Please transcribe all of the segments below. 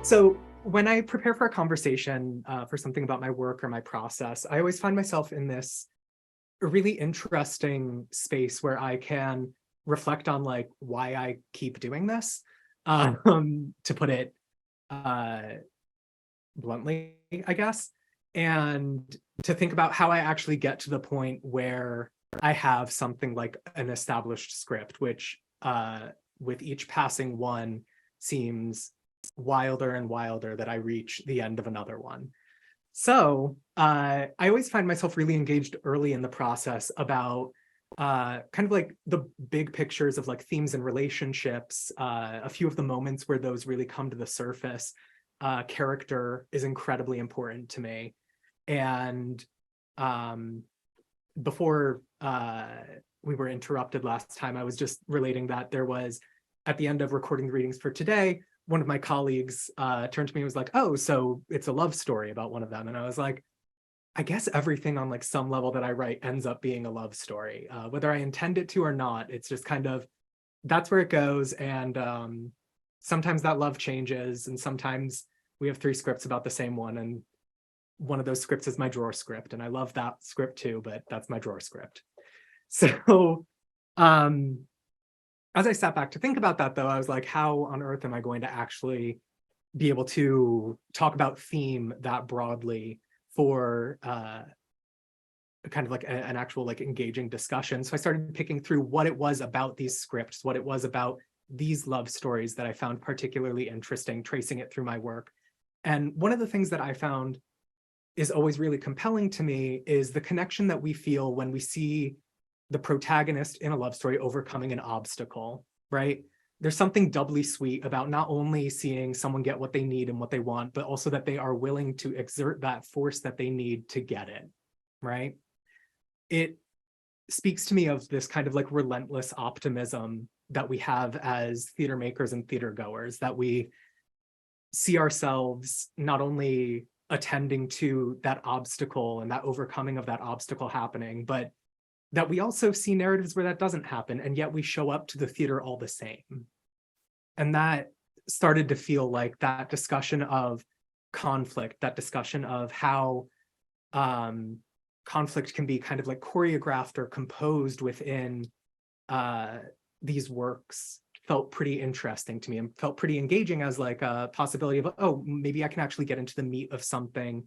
So when I prepare for a conversation for something about my work or my process, I always find myself in this really interesting space where I can reflect on like why I keep doing this, to put it uh, bluntly, I guess, and to think about how I actually get to the point where I have something like an established script, which with each passing one seems wilder and wilder that I reach the end of another one. So I always find myself really engaged early in the process about kind of like the big pictures of like themes and relationships, a few of the moments where those really come to the surface. Character is incredibly important to me. And um, before we were interrupted last time, I was just relating that there was, at the end of recording the readings for today, one of my colleagues turned to me and was like, oh, so it's a love story about one of them. And I was like, I guess everything on like some level that I write ends up being a love story, whether I intend it to or not. It's just kind of, that's where it goes. And sometimes that love changes. And sometimes we have three scripts about the same one. And one of those scripts is my drawer script. And I love that script too, but that's my drawer script. So as I sat back to think about that, though, I was like, how on earth am I going to actually be able to talk about theme that broadly for kind of like an actual like engaging discussion? So I started picking through what it was about these scripts, what it was about these love stories that I found particularly interesting, tracing it through my work. And one of the things that I found is always really compelling to me is the connection that we feel when we see the protagonist in a love story overcoming an obstacle, right? There's something doubly sweet about not only seeing someone get what they need and what they want, but also that they are willing to exert that force that they need to get it, right? It speaks to me of this kind of like relentless optimism that we have as theater makers and theater goers, that we see ourselves not only attending to that obstacle and that overcoming of that obstacle happening, but that we also see narratives where that doesn't happen, and yet we show up to the theater all the same. And that started to feel like that discussion of conflict, that discussion of how conflict can be kind of like choreographed or composed within these works felt pretty interesting to me and felt pretty engaging as like a possibility of, oh, maybe I can actually get into the meat of something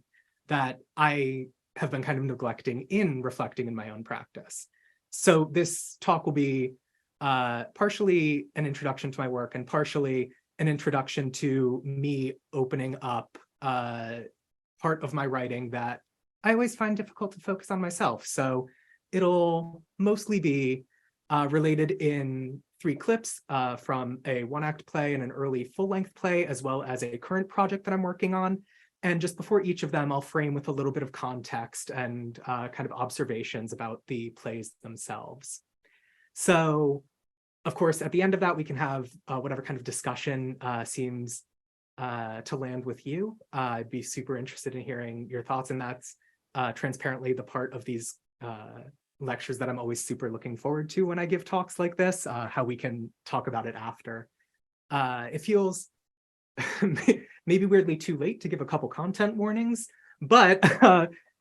that I have been kind of neglecting in reflecting in my own practice. So this talk will be partially an introduction to my work and partially an introduction to me opening up part of my writing that I always find difficult to focus on myself. So it'll mostly be related in three clips from a one-act play and an early full-length play, as well as a current project that I'm working on. And just before each of them, I'll frame with a little bit of context and kind of observations about the plays themselves. So, of course, at the end of that, we can have whatever kind of discussion seems to land with you. I'd be super interested in hearing your thoughts, and that's transparently the part of these lectures that I'm always super looking forward to when I give talks like this, how we can talk about it after. It feels maybe weirdly too late to give a couple content warnings, but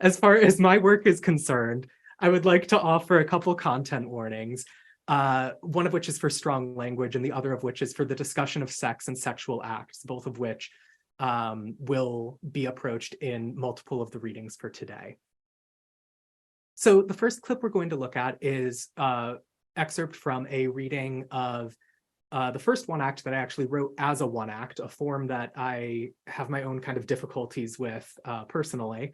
as far as my work is concerned, I would like to offer a couple content warnings, one of which is for strong language and the other of which is for the discussion of sex and sexual acts, both of which will be approached in multiple of the readings for today. So the first clip we're going to look at is excerpt from a reading of the first one act that I actually wrote as a one act, a form that I have my own kind of difficulties with personally.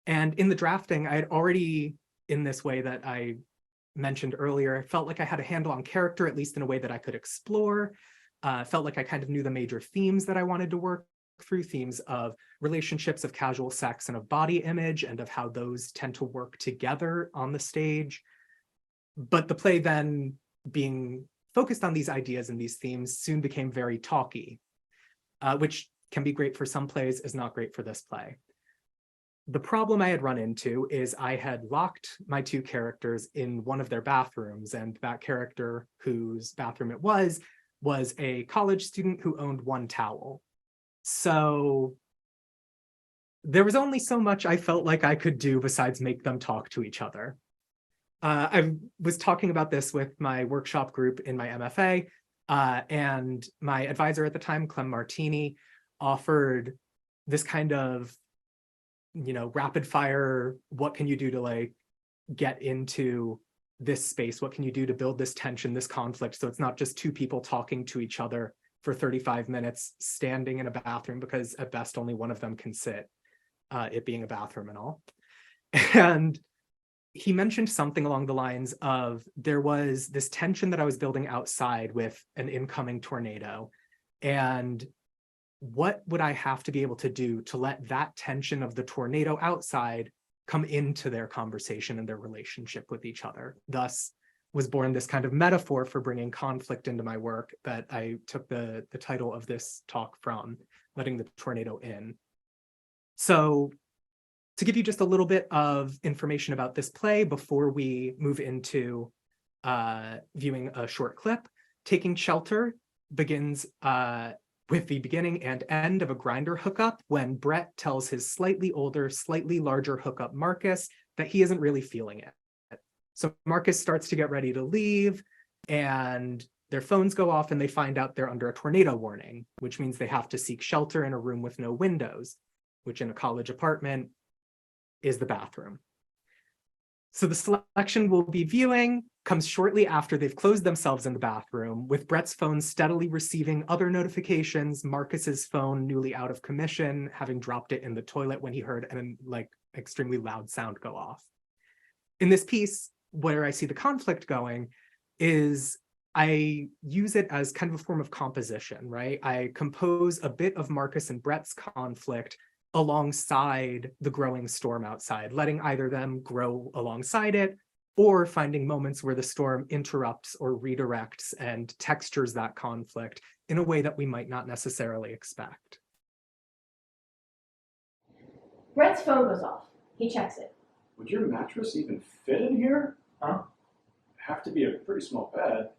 And in the drafting, I had already, in this way that I mentioned earlier, I felt like I had a handle on character, at least in a way that I could explore. Felt like I kind of knew the major themes that I wanted to work through, themes of relationships, of casual sex, and of body image, and of how those tend to work together on the stage. But the play then, being focused on these ideas and these themes, soon became very talky, which can be great for some plays, is not great for this play. The problem I had run into is I had locked my two characters in one of their bathrooms, and that character whose bathroom it was a college student who owned one towel. So there was only so much I felt like I could do besides make them talk to each other. I was talking about this with my workshop group in my M.F.A, and my advisor at the time, Clem Martini, offered this kind of, rapid fire, what can you do to like get into this space? What can you do to build this tension, this conflict? So it's not just two people talking to each other for 35 minutes, standing in a bathroom, because at best only one of them can sit, it being a bathroom and all. And he mentioned something along the lines of, there was this tension that I was building outside with an incoming tornado. And what would I have to be able to do to let that tension of the tornado outside come into their conversation and their relationship with each other? Thus was born this kind of metaphor for bringing conflict into my work that I took the title of this talk from, letting the tornado in. So to give you just a little bit of information about this play before we move into viewing a short clip, Taking Shelter begins with the beginning and end of a grinder hookup when Brett tells his slightly older, slightly larger hookup Marcus that he isn't really feeling it. So Marcus starts to get ready to leave, and their phones go off and they find out they're under a tornado warning, which means they have to seek shelter in a room with no windows, which in a college apartment is the bathroom. So the selection we'll be viewing comes shortly after they've closed themselves in the bathroom, with Brett's phone steadily receiving other notifications, Marcus's phone newly out of commission, having dropped it in the toilet when he heard an extremely loud sound go off. In this piece, where I see the conflict going is I use it as kind of a form of composition, right? I compose a bit of Marcus and Brett's conflict alongside the growing storm outside, letting either them grow alongside it, or finding moments where the storm interrupts or redirects and textures that conflict in a way that we might not necessarily expect. Brett's phone goes off. He checks it. Would your mattress even fit in here? Huh? Have to be a pretty small bed.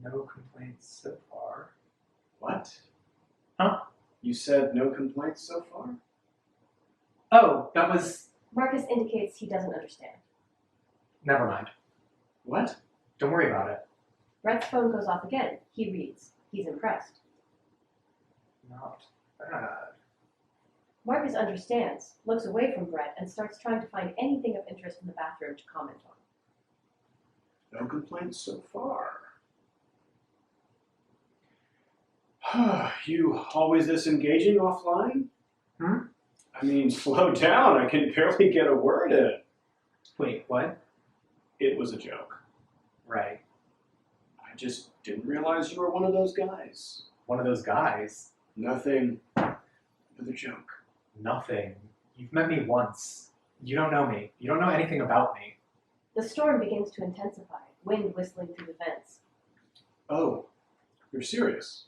No complaints so far. What? Huh? You said no complaints so far? Oh, that was... Marcus indicates he doesn't understand. Never mind. What? Don't worry about it. Brett's phone goes off again. He reads. He's impressed. Not bad. Marcus understands, looks away from Brett, and starts trying to find anything of interest in the bathroom to comment on. No complaints so far. You always this engaging offline? Hmm? I mean, slow down. I can barely get a word in. Wait, what? It was a joke. Right. I just didn't realize you were one of those guys. One of those guys. Nothing but a joke. Nothing. You've met me once. You don't know me. You don't know anything about me. The storm begins to intensify, wind whistling through the vents. Oh, you're serious?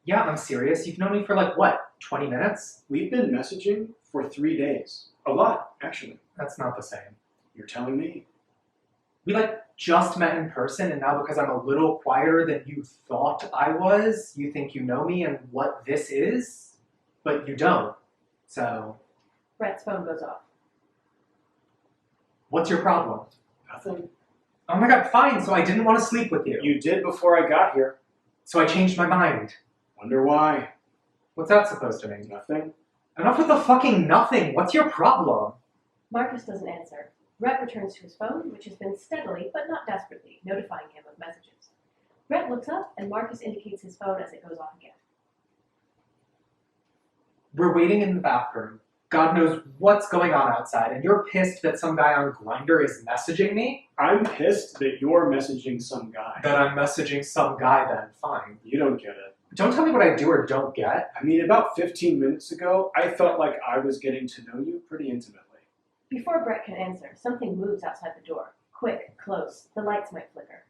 Yeah, I'm serious. You've known me for like, what, 20 minutes? We've been messaging for 3 days. A lot, actually. That's not the same. You're telling me? We just met in person, and now because I'm a little quieter than you thought I was, you think you know me and what this is, but you don't. So, Brett's phone goes off. what's your problem? Nothing. Oh my god, fine, so I didn't want to sleep with you. You did before I got here. So I changed my mind. Wonder why? What's that supposed to mean? Nothing. Enough with the fucking nothing. What's your problem? Marcus doesn't answer. Brett returns to his phone, which has been steadily, but not desperately, notifying him of messages. Brett looks up, and Marcus indicates his phone as it goes off again. We're waiting in the bathroom. God knows what's going on outside, and you're pissed that some guy on Grindr is messaging me? I'm pissed that you're messaging some guy. That I'm messaging some guy then, fine. You don't get it. Don't tell me what I do or don't get. I mean, about 15 minutes ago, I felt like I was getting to know you pretty intimately. Before Brett can answer, something moves outside the door. Quick, close. The lights might flicker.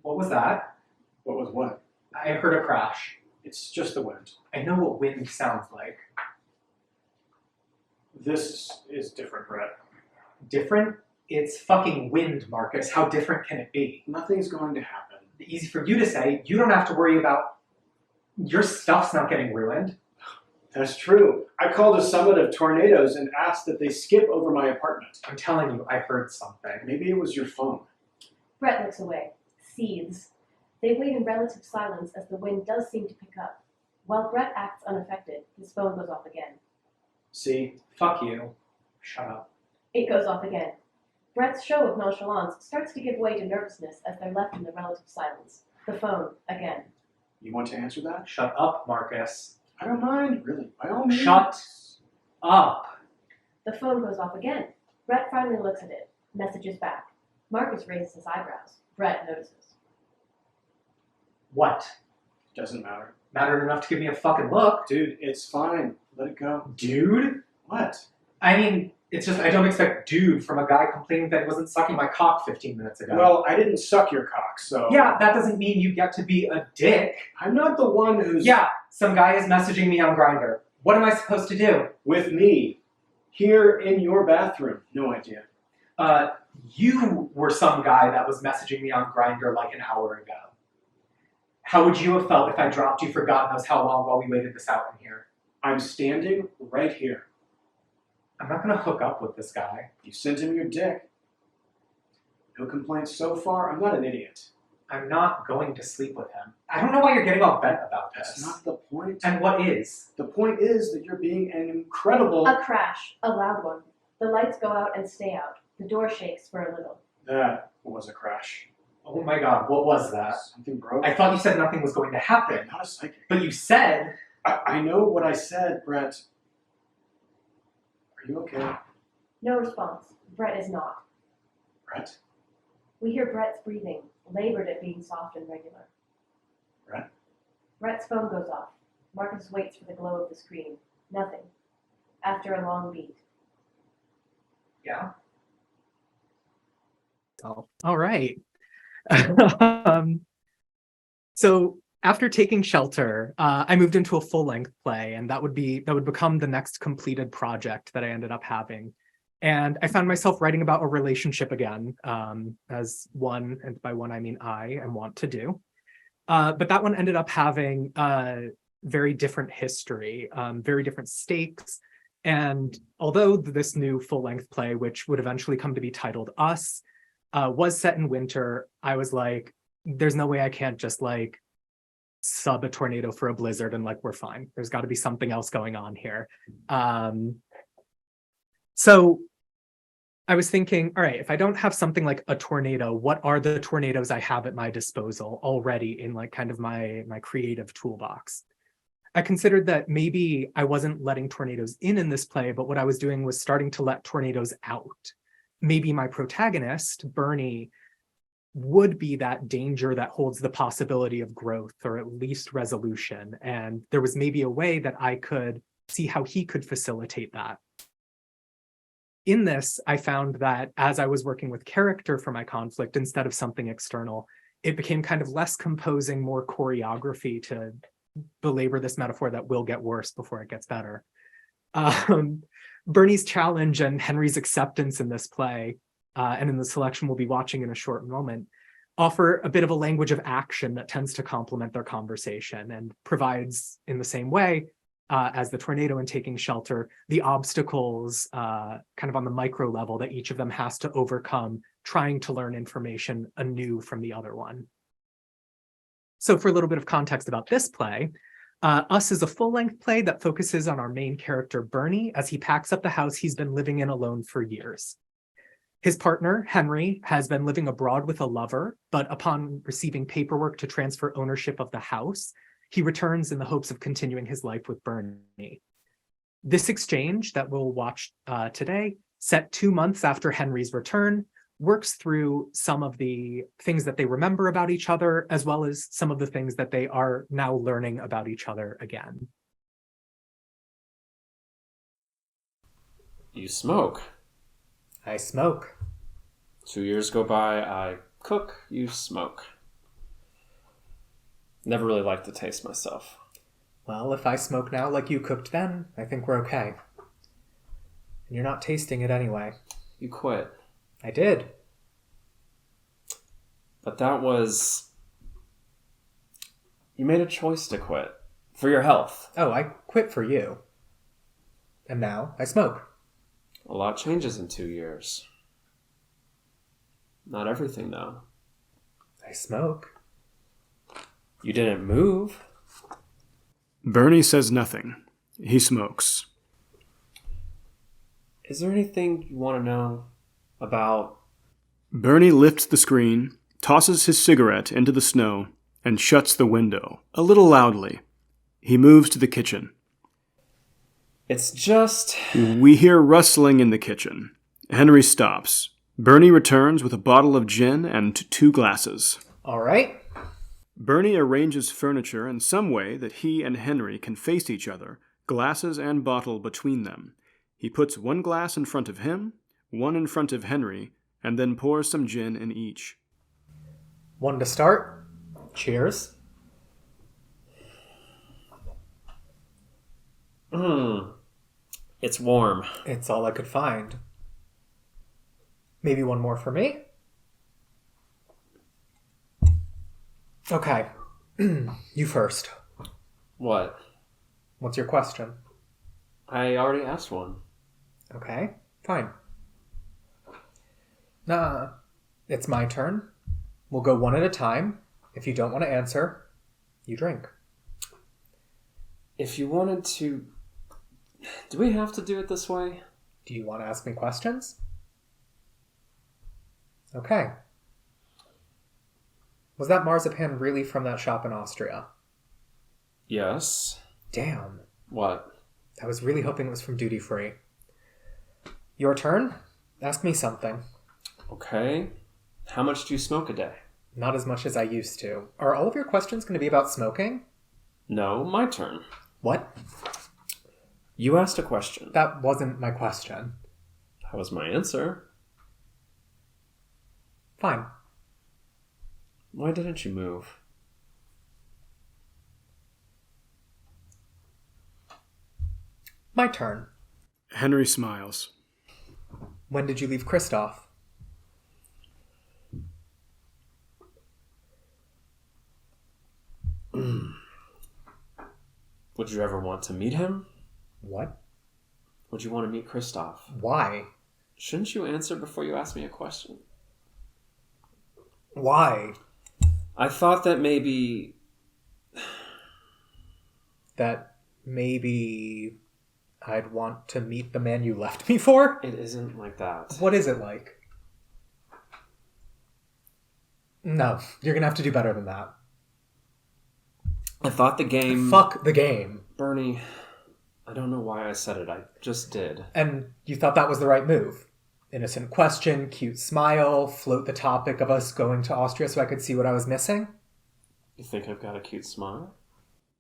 What was that? What was what? I heard a crash. It's just the wind. I know what wind sounds like. This is different, Brett. Different? It's fucking wind, Marcus. How different can it be? Nothing's going to happen. Easy for you to say. You don't have to worry about your stuff's not getting ruined. That's true. I called a summit of tornadoes and asked that they skip over my apartment. I'm telling you, I heard something. Maybe it was your phone. Brett looks away, seethes. They wait in relative silence as the wind does seem to pick up. While Brett acts unaffected, his phone goes off again. See? Fuck you. Shut up. It goes off again. Brett's show of nonchalance starts to give way to nervousness as they're left in the relative silence. The phone, again. You want to answer that? Shut up, Marcus. I don't mind, really. By all means. Shut up. The phone goes off again. Brett finally looks at it. Messages back. Marcus raises his eyebrows. Brett notices. What? Doesn't matter. Mattered enough to give me a fucking look. Dude, it's fine. Let it go. Dude? What? I mean, it's just I don't expect dude from a guy complaining that he wasn't sucking my cock 15 minutes ago. Well, I didn't suck your cock, so... Yeah, that doesn't mean you get to be a dick. I'm not the one who's... Yeah, some guy is messaging me on Grindr. What am I supposed to do? With me. Here in your bathroom. No idea. You were some guy that was messaging me on Grindr like an hour ago. How would you have felt if I dropped you for God knows how long while we waited this out in here? I'm standing right here. I'm not gonna hook up with this guy. You sent him your dick. No complaints so far. I'm not an idiot. I'm not going to sleep with him. I don't know why you're getting all bent about That's this. not the point. And what is? The point is that you're being an incredible... A crash. A loud one. The lights go out and stay out. The door shakes for a little. That was a crash. Oh my god, what was that? Something broke. I thought you said nothing was going to happen. I'm not a psychic. But you said... I know what I said, Brett. Are you okay? No response. Brett is not. Brett? We hear Brett's breathing, labored at being soft and regular. Brett? Brett's phone goes off. Marcus waits for the glow of the screen. Nothing. After a long beat. Yeah? Oh, all right. So after taking shelter, I moved into a full-length play, and that would become the next completed project that I ended up having. And I found myself writing about a relationship again, as one, and by one I mean I, and want to do. But that one ended up having a very different history, very different stakes. And although this new full-length play, which would eventually come to be titled Us, was set in winter, I was like, there's no way I can't just like sub a tornado for a blizzard and like we're fine. There's got to be something else going on here. So I was thinking, all right, if I don't have something like a tornado, what are the tornadoes I have at my disposal already in like kind of my creative toolbox? I considered that maybe I wasn't letting tornadoes in this play, but what I was doing was starting to let tornadoes out. Maybe my protagonist, Bernie, would be that danger that holds the possibility of growth or at least resolution. And there was maybe a way that I could see how he could facilitate that. In this, I found that as I was working with character for my conflict instead of something external, it became kind of less composing, more choreography, to belabor this metaphor that will get worse before it gets better. Bernie's challenge and Henry's acceptance in this play, and in the selection we'll be watching in a short moment, offer a bit of a language of action that tends to complement their conversation and provides, in the same way as the tornado and taking shelter, the obstacles kind of on the micro level that each of them has to overcome, trying to learn information anew from the other one. So for a little bit of context about this play, Us is a full-length play that focuses on our main character, Bernie, as he packs up the house he's been living in alone for years. His partner, Henry, has been living abroad with a lover, but upon receiving paperwork to transfer ownership of the house, he returns in the hopes of continuing his life with Bernie. This exchange that we'll watch today, set 2 months after Henry's return, works through some of the things that they remember about each other, as well as some of the things that they are now learning about each other again. You smoke. I smoke. 2 years go by, I cook, you smoke. Never really liked the taste myself. Well, if I smoke now like you cooked then, I think we're okay. And you're not tasting it anyway. You quit. I did. But that was... You made a choice to quit. For your health. Oh, I quit for you. And now I smoke. A lot changes in 2 years. Not everything, though. I smoke. You didn't move. Bernie says nothing. He smokes. Is there anything you want to know about... Bernie lifts the screen, tosses his cigarette into the snow, and shuts the window, a little loudly. He moves to the kitchen. It's just... We hear rustling in the kitchen. Henry stops. Bernie returns with a bottle of gin and 2 glasses. All right. Bernie arranges furniture in some way that he and Henry can face each other, glasses and bottle between them. He puts 1 glass in front of him, 1 in front of Henry, and then pours some gin in each. One to start. Cheers. It's warm. It's all I could find. Maybe one more for me? Okay. You first. What? What's your question? I already asked one. Okay, fine. It's my turn. We'll go one at a time. If you don't want to answer, you drink. If you wanted to... Do we have to do it this way? Do you want to ask me questions? Okay. Was that marzipan really from that shop in Austria? Yes. Damn. What? I was really hoping it was from duty free. Your turn. Ask me something. Okay. How much do you smoke a day? Not as much as I used to. Are all of your questions going to be about smoking? No, my turn. What? You asked a question. That wasn't my question. That was my answer. Fine. Why didn't you move? My turn. Henry smiles. When did you leave Christoph? Would you ever want to meet him? What? Would you want to meet Christoph? Why? Shouldn't you answer before you ask me a question? Why? I thought that maybe... That maybe I'd want to meet the man you left me for? It isn't like that. What is it like? No, you're gonna have to do better than that. I thought the game... Fuck the game. Bernie, I don't know why I said it. I just did. And you thought that was the right move? Innocent question, cute smile, float the topic of us going to Austria so I could see what I was missing? You think I've got a cute smile?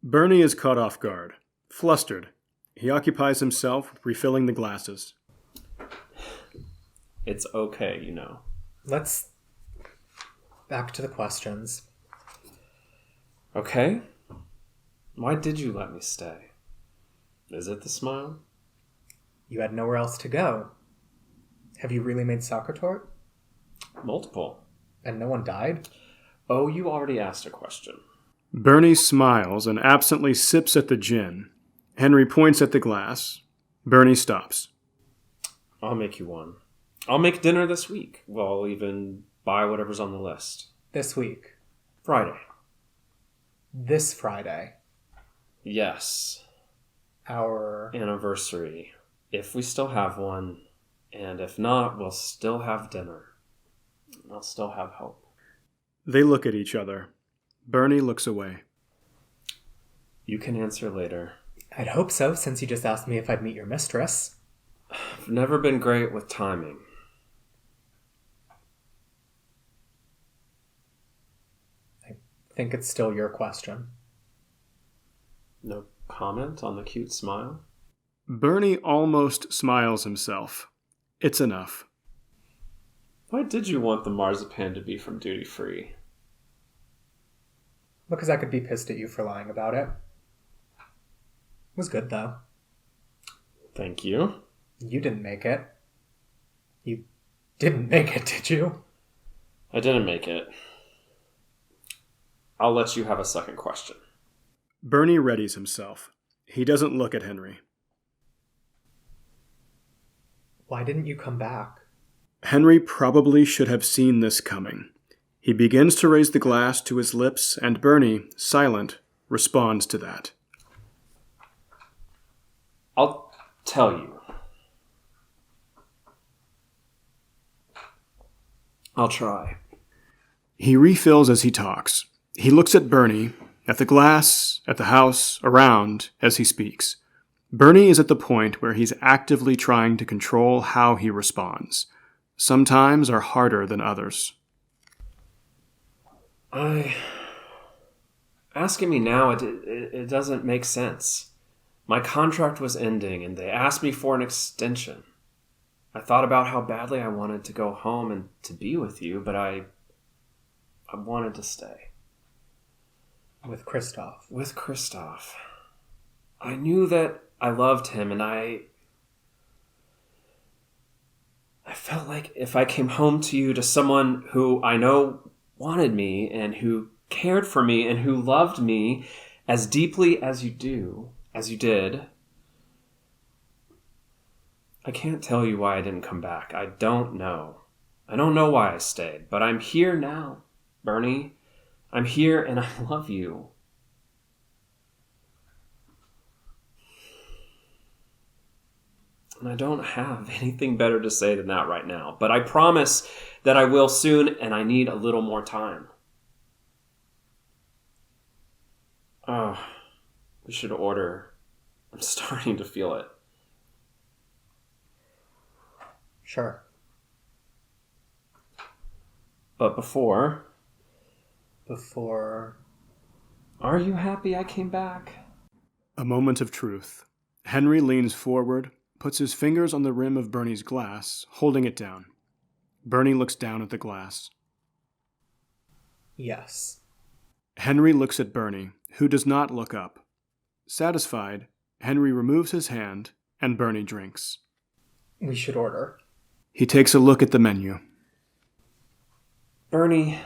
Bernie is caught off guard, flustered. He occupies himself with refilling the glasses. It's okay, you know. Let's... back to the questions. Okay. Why did you let me stay? Is it the smile? You had nowhere else to go. Have you really made soccer tort? Multiple. And no one died? Oh, you already asked a question. Bernie smiles and absently sips at the gin. Henry points at the glass. Bernie stops. I'll make you one. I'll make dinner this week. Well, I'll even buy whatever's on the list. This week. Friday. This Friday. Yes. Our... Anniversary. If we still have one. And if not, we'll still have dinner. I'll still have hope. They look at each other. Bernie looks away. You can answer later. I'd hope so, since you just asked me if I'd meet your mistress. I've never been great with timing. I think it's still your question. No comment on the cute smile? Bernie almost smiles himself. It's enough. Why did you want the marzipan to be from duty free? Because I could be pissed at you for lying about it. It was good, though. Thank you. You didn't make it. You didn't make it, did you? I didn't make it. I'll let you have a second question. Bernie readies himself. He doesn't look at Henry. Why didn't you come back? Henry probably should have seen this coming. He begins to raise the glass to his lips, and Bernie, silent, responds to that. I'll tell you. I'll try. He refills as he talks. He looks at Bernie, at the glass, at the house, around, as he speaks. Bernie is at the point where he's actively trying to control how he responds. Some times are harder than others. Asking me now, it doesn't make sense. My contract was ending, and they asked me for an extension. I thought about how badly I wanted to go home and to be with you, but I wanted to stay. With Christoph. With Christoph. I knew that I loved him, and I felt like if I came home to you, to someone who I know wanted me and who cared for me and who loved me as deeply as you did, I can't tell you why I didn't come back. I don't know. I don't know why I stayed, but I'm here now, Bernie. I'm here and I love you. And I don't have anything better to say than that right now. But I promise that I will soon, and I need a little more time. Oh, we should order. I'm starting to feel it. Sure. But before, are you happy I came back? A moment of truth. Henry leans forward, puts his fingers on the rim of Bernie's glass, holding it down. Bernie looks down at the glass. Yes. Henry looks at Bernie, who does not look up. Satisfied, Henry removes his hand, and Bernie drinks. We should order. He takes a look at the menu. Bernie,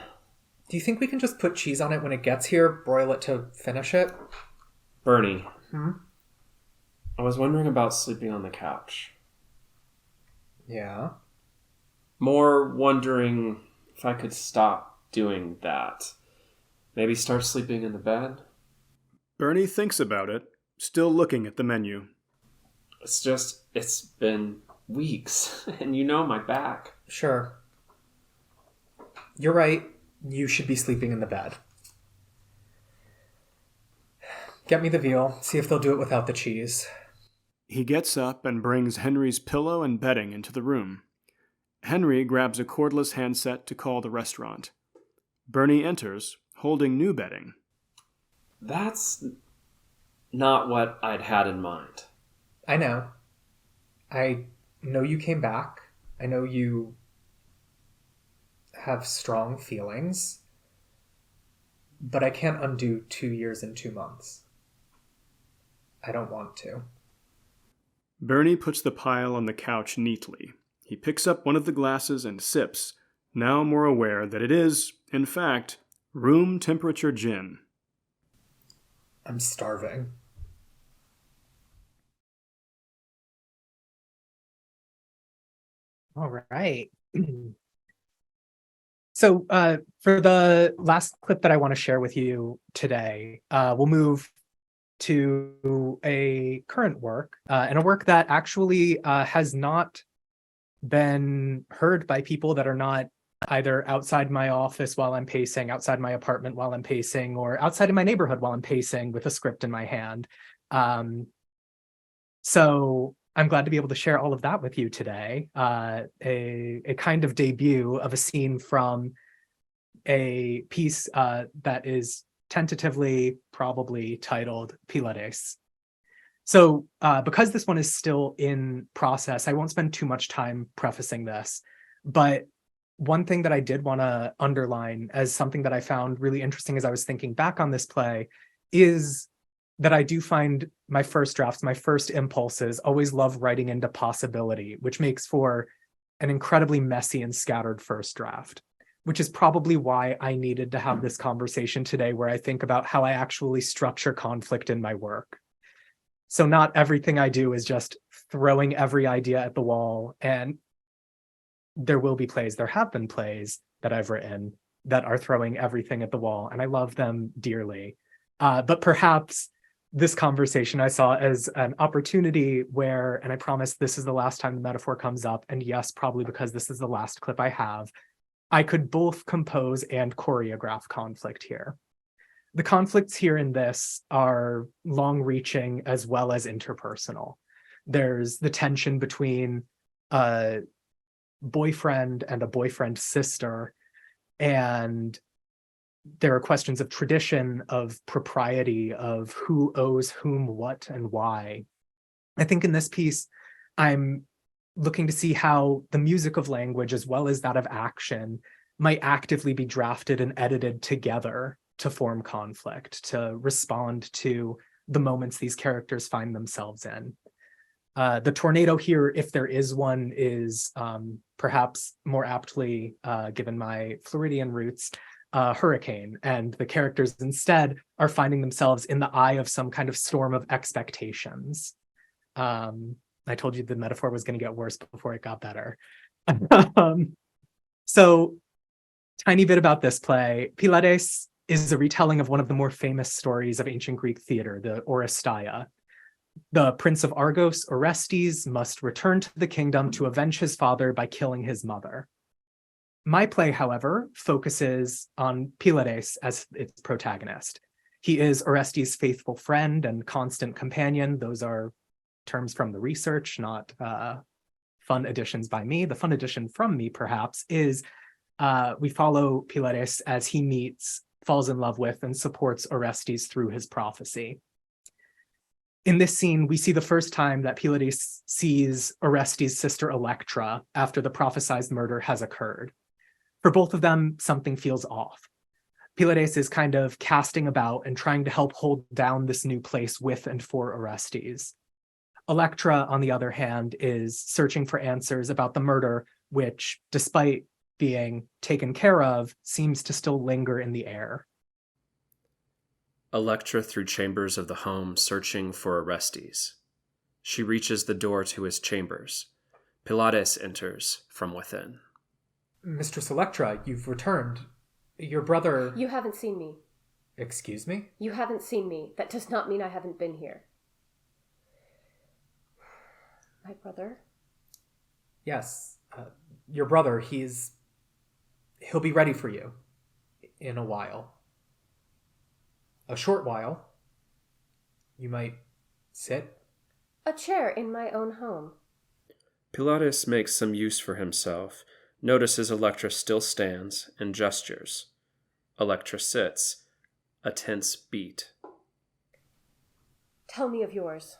Do you think we can just put cheese on it when it gets here, broil it to finish it? Bernie, Hmm? I was wondering about sleeping on the couch. Yeah. More wondering if I could stop doing that. Maybe start sleeping in the bed? Bernie thinks about it, still looking at the menu. It's been weeks, and you know my back. Sure. You're right. You should be sleeping in the bed. Get me the veal. See if they'll do it without the cheese. He gets up and brings Henry's pillow and bedding into the room. Henry grabs a cordless handset to call the restaurant. Bernie enters, holding new bedding. That's not what I'd had in mind. I know. I know you came back. I know you have strong feelings. But I can't undo 2 years and 2 months. I don't want to. Bernie puts the pile on the couch neatly. He picks up one of the glasses and sips, now more aware that it is, in fact, room temperature gin. I'm starving. All right. So for the last clip that I want to share with you today, we'll move to a current work, and a work that actually has not been heard by people that are not either outside my office while I'm pacing, outside my apartment while I'm pacing, or outside of my neighborhood while I'm pacing with a script in my hand. So I'm glad to be able to share all of that with you today. A kind of debut of a scene from a piece that is tentatively probably titled Pilares. So because this one is still in process, I won't spend too much time prefacing this, but one thing that I did want to underline as something that I found really interesting as I was thinking back on this play is that I do find my first drafts, my first impulses, always love writing into possibility, which makes for an incredibly messy and scattered first draft, which is probably why I needed to have this conversation today, where I think about how I actually structure conflict in my work. So not everything I do is just throwing every idea at the wall. And there will be plays, there have been plays that I've written that are throwing everything at the wall, and I love them dearly. But perhaps this conversation I saw as an opportunity where, and I promise this is the last time the metaphor comes up, and yes, probably because this is the last clip I have, I could both compose and choreograph conflict here. The conflicts here in this are long-reaching as well as interpersonal. There's the tension between a boyfriend and a boyfriend sister, and there are questions of tradition, of propriety, of who owes whom what and why. I think in this piece, I'm looking to see how the music of language, as well as that of action, might actively be drafted and edited together to form conflict, to respond to the moments these characters find themselves in. The tornado here, if there is one, is perhaps more aptly, given my Floridian roots, hurricane, and the characters instead are finding themselves in the eye of some kind of storm of expectations. I told you the metaphor was going to get worse before it got better. So, tiny bit about this play. Pylades is a retelling of one of the more famous stories of ancient Greek theater, the Oresteia. The prince of Argos, Orestes, must return to the kingdom to avenge his father by killing his mother. My play, however, focuses on Pylades as its protagonist. He is Orestes' faithful friend and constant companion. Those are terms from the research, not fun additions by me. The fun addition from me, perhaps, is we follow Pylades as he meets, falls in love with, and supports Orestes through his prophecy. In this scene, we see the first time that Pylades sees Orestes' sister Electra after the prophesized murder has occurred. For both of them, something feels off. Pylades is kind of casting about and trying to help hold down this new place with and for Orestes. Electra, on the other hand, is searching for answers about the murder, which, despite being taken care of, seems to still linger in the air. Electra through chambers of the home, searching for Orestes. She reaches the door to his chambers. Pylades enters from within. Mistress Electra, you've returned. Your brother... You haven't seen me. Excuse me? You haven't seen me. That does not mean I haven't been here. My brother? Yes. Your brother, he'll be ready for you. In a while. A short while. You might sit. A chair in my own home. Pylades makes some use for himself, notices Electra still stands, and gestures. Electra sits, a tense beat. Tell me of yours.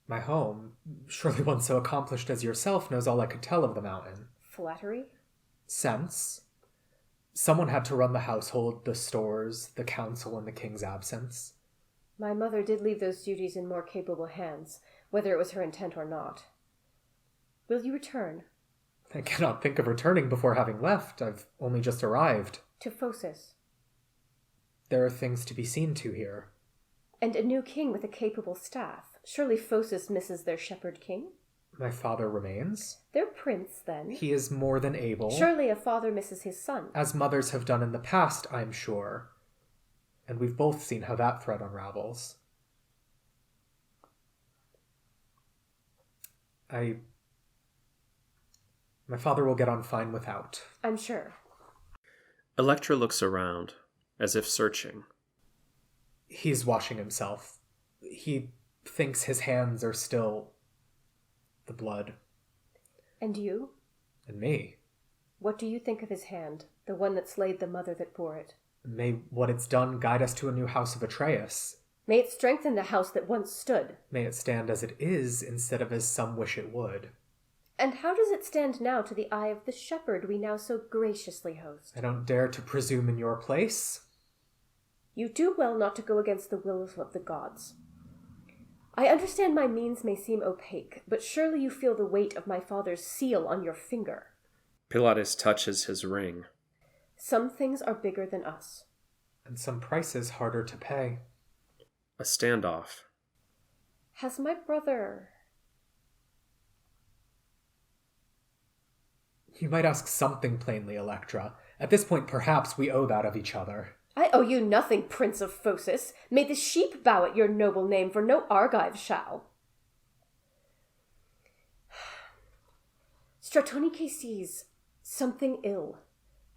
My home. Surely one so accomplished as yourself knows all I could tell of the mountain. Flattery? Sense. Someone had to run the household, the stores, the council in the king's absence. My mother did leave those duties in more capable hands, whether it was her intent or not. Will you return? I cannot think of returning before having left. I've only just arrived. To Phocis. There are things to be seen to here. And a new king with a capable staff. Surely Phocis misses their shepherd king? My father remains. Their prince, then. He is more than able. Surely a father misses his son. As mothers have done in the past, I'm sure. And we've both seen how that thread unravels. My father will get on fine without. I'm sure. Electra looks around, as if searching. He's washing himself. He thinks his hands are still the blood. And you? And me. What do you think of his hand, the one that slayed the mother that bore it? May what it's done guide us to a new house of Atreus. May it strengthen the house that once stood. May it stand as it is instead of as some wish it would. And how does it stand now to the eye of the shepherd we now so graciously host? I don't dare to presume in your place. You do well not to go against the wills of the gods. I understand my means may seem opaque, but surely you feel the weight of my father's seal on your finger. Pilatus touches his ring. Some things are bigger than us. And some prices harder to pay. A standoff. Has my brother... You might ask something plainly, Electra. At this point, perhaps we owe that of each other. I owe you nothing, Prince of Phocis. May the sheep bow at your noble name, for no Argive shall. Stratonice sees something ill,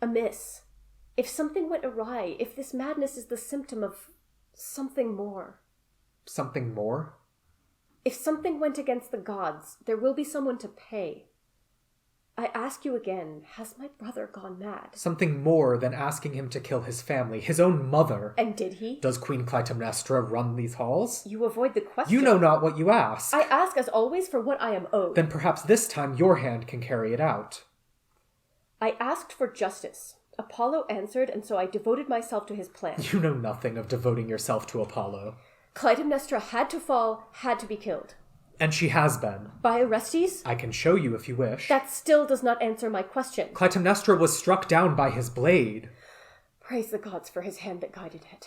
amiss. If something went awry, if this madness is the symptom of something more. Something more? If something went against the gods, there will be someone to pay. I ask you again, has my brother gone mad? Something more than asking him to kill his family, his own mother. And did he? Does Queen Clytemnestra run these halls? You avoid the question. You know not what you ask. I ask as always for what I am owed. Then perhaps this time your hand can carry it out. I asked for justice. Apollo answered, and so I devoted myself to his plan. You know nothing of devoting yourself to Apollo. Clytemnestra had to fall, had to be killed. And she has been. By Orestes? I can show you if you wish. That still does not answer my question. Clytemnestra was struck down by his blade. Praise the gods for his hand that guided it.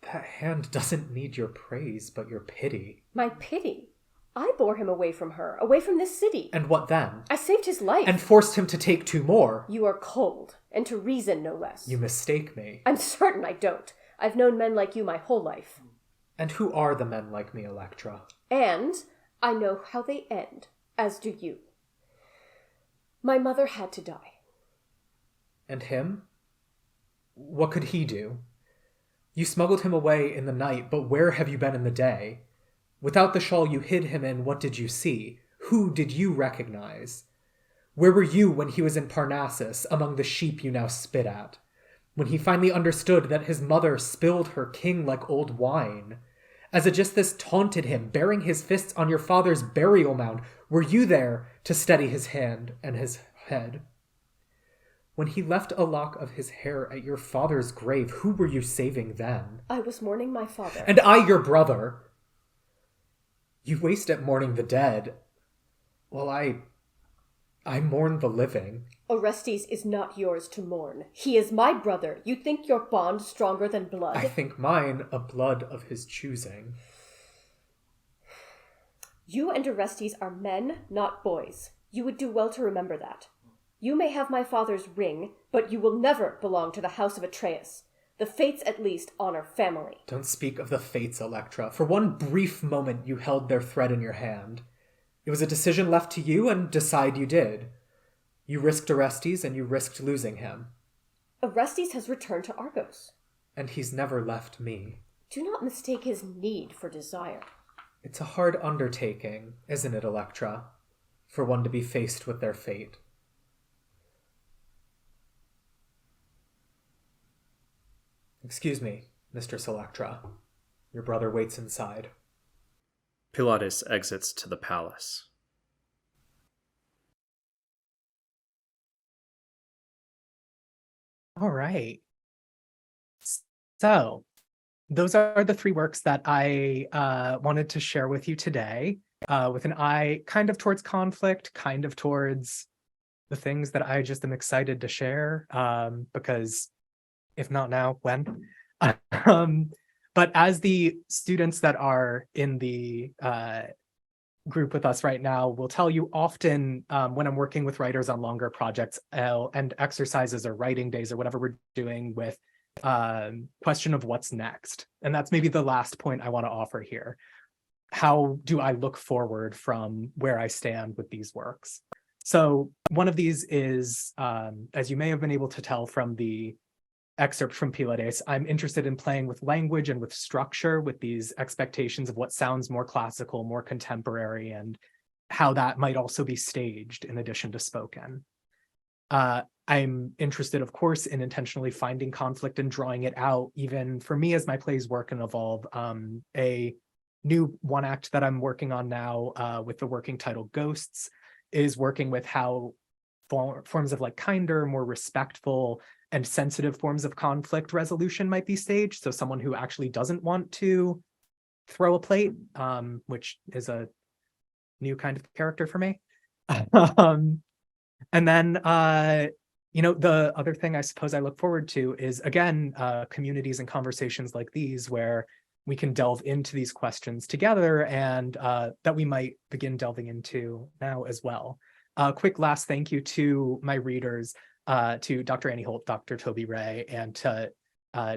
That hand doesn't need your praise, but your pity. My pity? I bore him away from her, away from this city. And what then? I saved his life. And forced him to take 2 more. You are cold, and to reason no less. You mistake me. I'm certain I don't. I've known men like you my whole life. And who are the men like me, Electra? And I know how they end, as do you. My mother had to die. And him? What could he do? You smuggled him away in the night, but where have you been in the day? Without the shawl you hid him in, what did you see? Who did you recognize? Where were you when he was in Parnassus, among the sheep you now spit at? When he finally understood that his mother spilled her king like old wine? As Aegisthus taunted him, bearing his fists on your father's burial mound, were you there to steady his hand and his head? When he left a lock of his hair at your father's grave, who were you saving then? I was mourning my father. And I your brother. You waste at mourning the dead. Well, I mourn the living. Orestes is not yours to mourn. He is my brother. You think your bond stronger than blood? I think mine a blood of his choosing. You and Orestes are men, not boys. You would do well to remember that. You may have my father's ring, but you will never belong to the house of Atreus. The fates at least honor family. Don't speak of the fates, Electra. For one brief moment you held their thread in your hand. It was a decision left to you, and decide you did. You risked Orestes, and you risked losing him. Orestes has returned to Argos. And he's never left me. Do not mistake his need for desire. It's a hard undertaking, isn't it, Electra? For one to be faced with their fate. Excuse me, Mistress Electra. Your brother waits inside. Pilatus exits to the palace. All right. So those are the 3 works that I wanted to share with you today, with an eye kind of towards conflict, kind of towards the things that I just am excited to share, because if not now, when? But as the students that are in the group with us right now will tell you, often when I'm working with writers on longer projects and exercises or writing days or whatever we're doing with question of what's next. And that's maybe the last point I want to offer here. How do I look forward from where I stand with these works? So one of these is, as you may have been able to tell from the excerpt from Pilates, I'm interested in playing with language and with structure, with these expectations of what sounds more classical, more contemporary, and how that might also be staged in addition to spoken. I'm interested, of course, in intentionally finding conflict and drawing it out, even for me as my plays work and evolve. A new 1-act that I'm working on now with the working title Ghosts is working with how forms of like kinder, more respectful, and sensitive forms of conflict resolution might be staged. So someone who actually doesn't want to throw a plate, which is a new kind of character for me. And then, the other thing I suppose I look forward to is, again, communities and conversations like these where we can delve into these questions together, and that we might begin delving into now as well. Quick last thank you to my readers, to Dr. Annie Holt, Dr. Toby Ray, and to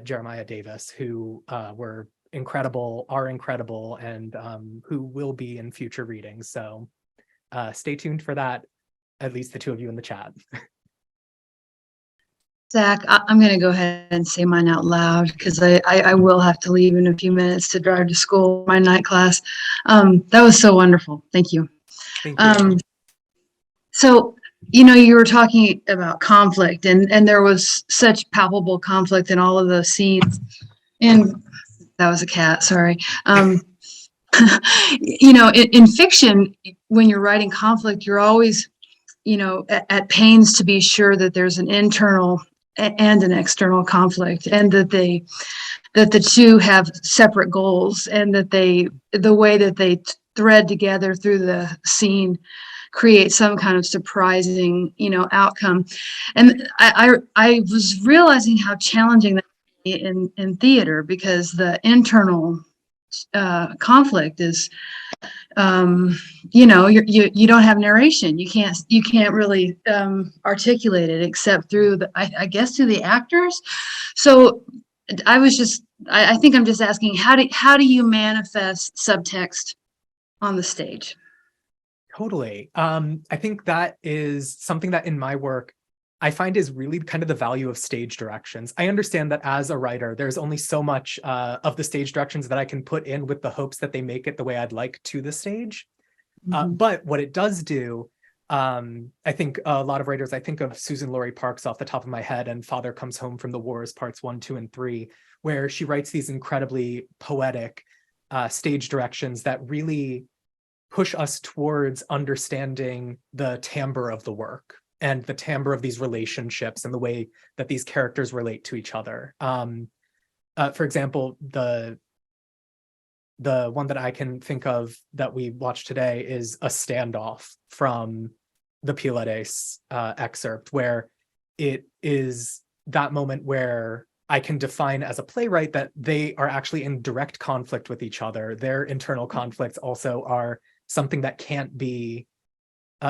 Jeremiah Davis, who were incredible, are incredible, and who will be in future readings. So stay tuned for that, at least the two of you in the chat. Zach, I'm going to go ahead and say mine out loud because I will have to leave in a few minutes to drive to school, my night class. That was so wonderful. Thank you. Thank you. So, you were talking about conflict, and there was such palpable conflict in all of those scenes. And that was a cat, sorry. In fiction, when you're writing conflict, you're always, at pains to be sure that there's an internal and an external conflict, and that the two have separate goals, and that the way that they thread together through the scene create some kind of surprising, outcome. And I was realizing how challenging that in theater, because the internal conflict is, you don't have narration. You can't really articulate it except through I guess through the actors. So I think I'm just asking, how do you manifest subtext on the stage? Totally. I think that is something that in my work I find is really kind of the value of stage directions. I understand that as a writer, there's only so much of the stage directions that I can put in with the hopes that they make it the way I'd like to the stage. But what it does do, I think a lot of writers, I think of Susan Laurie Parks off the top of my head, and Father Comes Home from the Wars, parts 1, 2, and 3, where she writes these incredibly poetic stage directions that really push us towards understanding the timbre of the work and the timbre of these relationships and the way that these characters relate to each other. For example, the one that I can think of that we watched today is a standoff from the Pilates excerpt, where it is that moment where I can define as a playwright that they are actually in direct conflict with each other. Their internal conflicts also are something that can't be,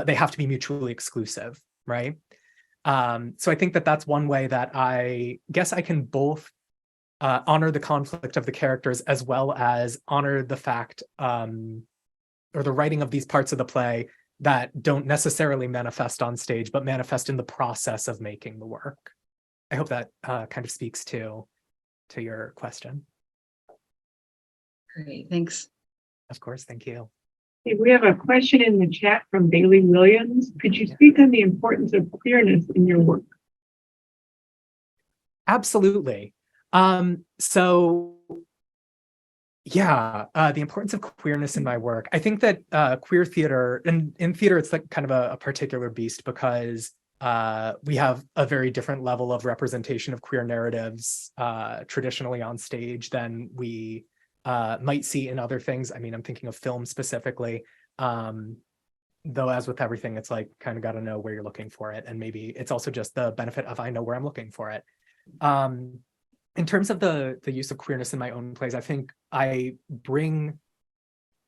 they have to be mutually exclusive, right? So I think that that's one way that I guess I can both honor the conflict of the characters as well as honor the fact or the writing of these parts of the play that don't necessarily manifest on stage, but manifest in the process of making the work. I hope that kind of speaks to your question. Great, thanks. Of course, thank you. Hey, we have a question in the chat from Bailey Williams. Could you speak on the importance of queerness in your work? Absolutely. The importance of queerness in my work. I think that queer theater, and in theater, it's like kind of a particular beast because we have a very different level of representation of queer narratives traditionally on stage than we might see in other things. I mean, I'm thinking of film specifically, though as with everything, it's like kind of got to know where you're looking for it. And maybe it's also just the benefit of I know where I'm looking for it. In terms of the use of queerness in my own plays, I think I bring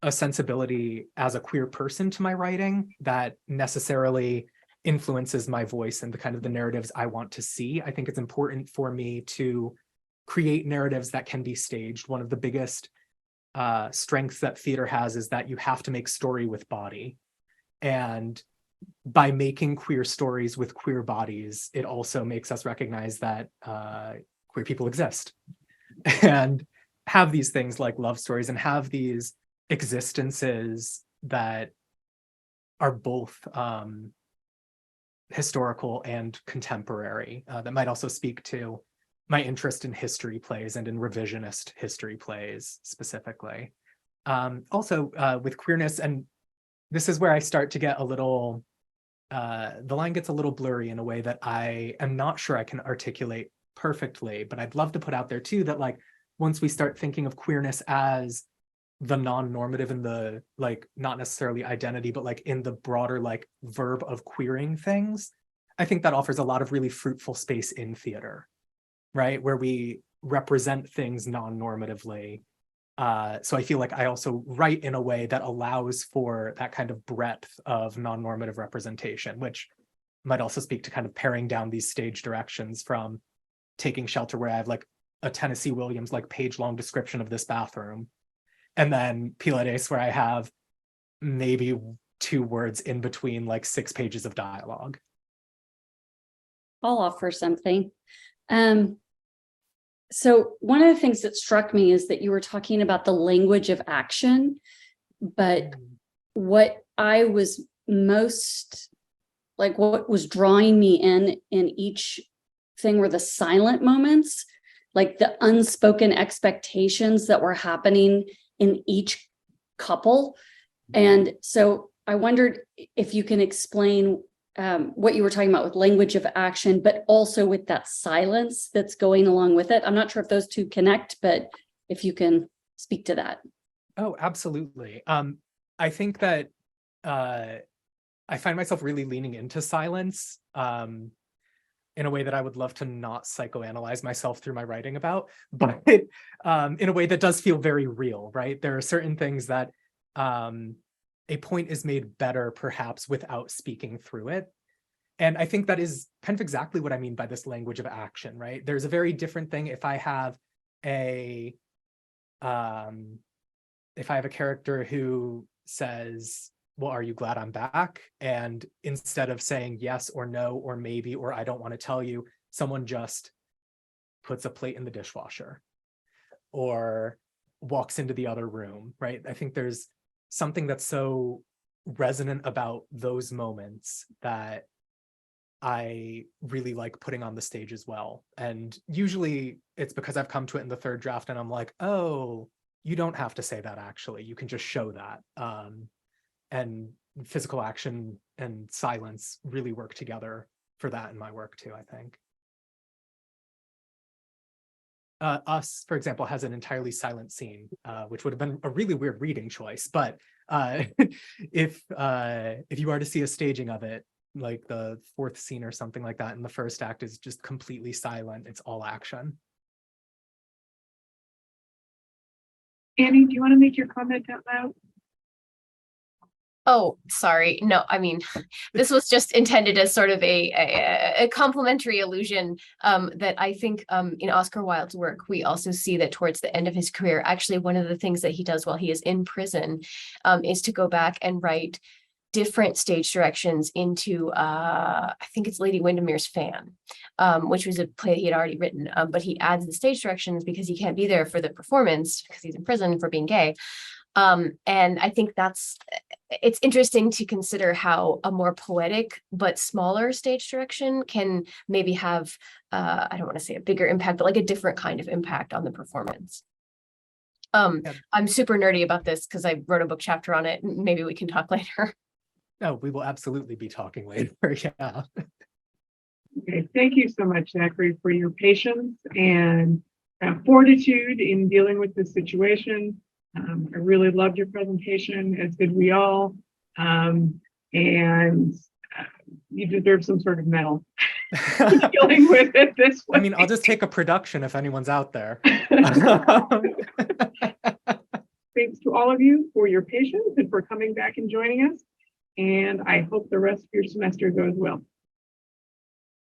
a sensibility as a queer person to my writing that necessarily influences my voice and the kind of the narratives I want to see. I think it's important for me to create narratives that can be staged. One of the biggest strengths that theater has is that you have to make story with body. And by making queer stories with queer bodies, it also makes us recognize that queer people exist and have these things like love stories and have these existences that are both historical and contemporary, that might also speak to my interest in history plays and in revisionist history plays specifically. Also with queerness, and this is where I start to get a little, the line gets a little blurry in a way that I am not sure I can articulate perfectly, but I'd love to put out there too that like once we start thinking of queerness as the non-normative in the, like, not necessarily identity, but like in the broader like verb of queering things, I think that offers a lot of really fruitful space in theater, right? Where we represent things non-normatively. So I feel like I also write in a way that allows for that kind of breadth of non-normative representation, which might also speak to kind of paring down these stage directions from Taking Shelter, where I have like a Tennessee Williams like page-long description of this bathroom, and then Pilates, where I have maybe 2 words in between like 6 pages of dialogue. I'll offer something. So one of the things that struck me is that you were talking about the language of action, but what I was most like, what was drawing me in each thing were the silent moments, like the unspoken expectations that were happening in each couple. And so I wondered if you can explain what you were talking about with language of action, but also with that silence that's going along with it. I'm not sure if those two connect, but if you can speak to that. Oh, absolutely. I think that I find myself really leaning into silence in a way that I would love to not psychoanalyze myself through my writing about, but in a way that does feel very real, right? There are certain things that a point is made better perhaps without speaking through it. And I think that is kind of exactly what I mean by this language of action, right? There's a very different thing if I have a character who says, well, are you glad I'm back? And instead of saying yes or no or maybe or I don't want to tell you, someone just puts a plate in the dishwasher or walks into the other room, right? I think there's something that's so resonant about those moments that I really like putting on the stage as well. And usually it's because I've come to it in the 3rd draft and I'm like, oh, you don't have to say that actually. You can just show that. And physical action and silence really work together for that in my work too, I think. Us, for example, has an entirely silent scene, which would have been a really weird reading choice. But if you are to see a staging of it, like the 4th scene or something like that, and the 1st act is just completely silent, it's all action. Annie, do you want to make your comment out loud? Oh, sorry. No, I mean, this was just intended as sort of a complimentary allusion that I think in Oscar Wilde's work, we also see that towards the end of his career, actually, one of the things that he does while he is in prison is to go back and write different stage directions into, I think it's Lady Windermere's Fan, which was a play he had already written, but he adds the stage directions because he can't be there for the performance because he's in prison for being gay. And I think it's interesting to consider how a more poetic but smaller stage direction can maybe have, I don't want to say a bigger impact, but like a different kind of impact on the performance. I'm super nerdy about this because I wrote a book chapter on it. Maybe we can talk later. No, we will absolutely be talking later. Yeah. Okay, thank you so much, Zachary, for your patience and fortitude in dealing with this situation. I really loved your presentation, as did we all. And you deserve some sort of medal for dealing with it this way. I mean, I'll just take a production if anyone's out there. Thanks to all of you for your patience and for coming back and joining us. And I hope the rest of your semester goes well.